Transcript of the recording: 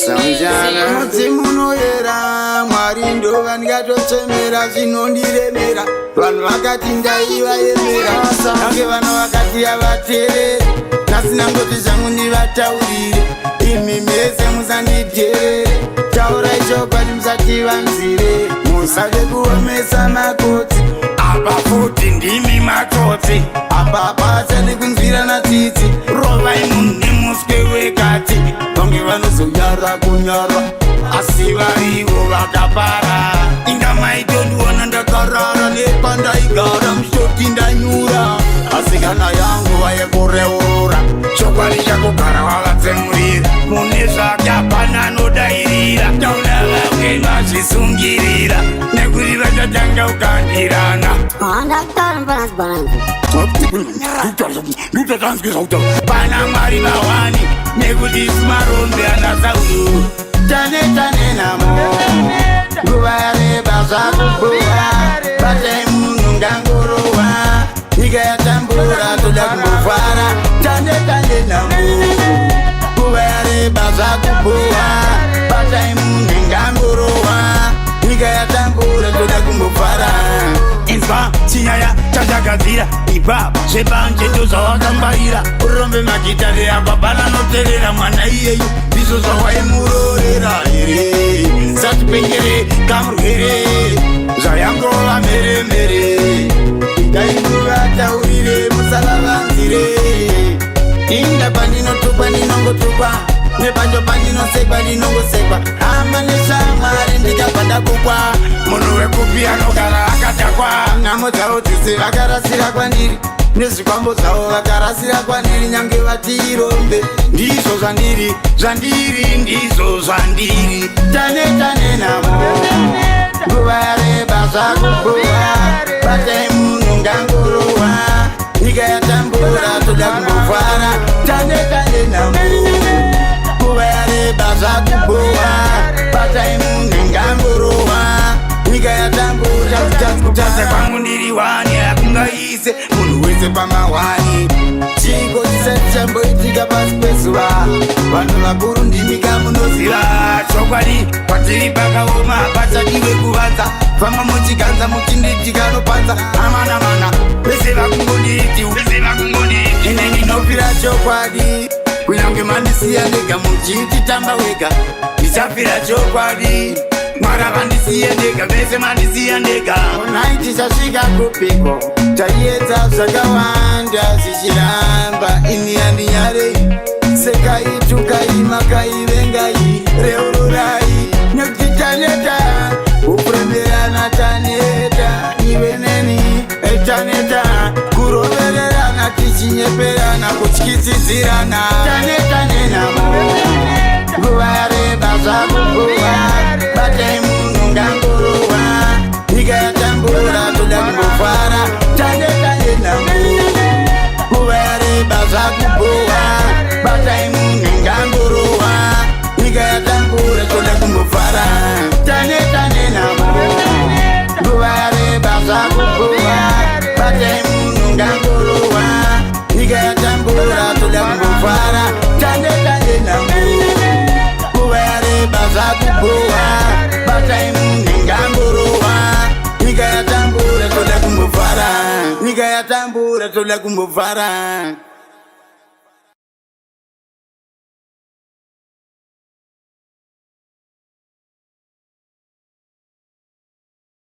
Sanjana mudzimuno era Mwari ndova ndikatochemera zvinondiremera vanhu vakati ndaivaemera nange vana vakati avateerere nasina ngoti zvangu ndivataurire imi mese musanditeerere taurai chokwadi musati vanzire musade kuomesa makotsi apa futi ndimi matsotsi apa pasade kunzwirana tsitsi rovai munhu nemuswe wekati vange vanozonyara kunyara asi varivo vakapara inga maitondiona ndakarara nepandaigara mushoti ndanyura asi kana yangu vaikureurura chokwadi chakugara wavatsemurira mune zvake hapana anodairira tauna vamwe vazvisungirira nekuti vachatanga kukandirana pana mwari vawani nekuti simarombe anasauru tane namo nguva yareba zvakubuwa batai munhu ngangorova nyika yatambura toda kumbovhara tane namo nguva yareba zvakubuwa batai munhu ngangorova nyika yatambura toda kumbovhara inzwa chinyaya chachagadzira ibaba zvebanje ndozvavakambarira urombe magitare ababana noterera mwana iyeyu ndizvo zvawaimurorera here satipengere kamurwere zvayangova mheremhere dainguvataurire musalavanzire inda pandinotukwa ndinongotukwa nepanjo pandinosekwa ndinongosekwa hama neshamwari ndichabva ndakukwa munhu wekupi anogara akatakwa nhamo dzavo dzese vakarasira kwandiri nezvikwambo zvavo vakarasira kwandiri nyange vatirombe ndizvo zvandiri ndizvo zvandiri tane namo nguva yareba zvakubuwa batai munhu ngangorova nyika yatambura toda kumbovhara tane namo nguva yareba zvakubuwa batai munhu ngangorova nyika yatambura kutadza kwangu ndiri wani akungaise munhu wese pamawani chiko chisati chamboitika pasi pezuva vanhu vakuru ndimika munoziva chokwadi kwatiri pakaoma pachadiwe kuvanza famba muchiganza muchinditikanopandza amanamana vese vakungonditi ine ndinofira chokwadi kunyange mandisiya ndega muchititamba wega ndichafira chokwadi mwara vandisiye ndega vese mandisiya ndega onai tichasvika kupiko taiedza zvakawanda zvichiramba ini handinyarei sekai tukai makaivengai reururai nekuti taneta kupremerana taneta ive neni taneta kurovererana tichinyeperana kutyisidzirana tane namo nguva yareba zvakubuwa batai munhu ngangorova nyika yatambura toda kumbovhara tane namo nguva yareba zvakubuwa batai munhu ngangorova nyika yatambura toda kumbovhara tane namo nguva yareba zvakubuwa batai munhu ngangorova nyika yatambura toda kumbovhara tane namo nguva yareba zvakubuwa batai munhu ngangorova nyika yatambura toda kumbovhara nyika yatambura toda kumbovhara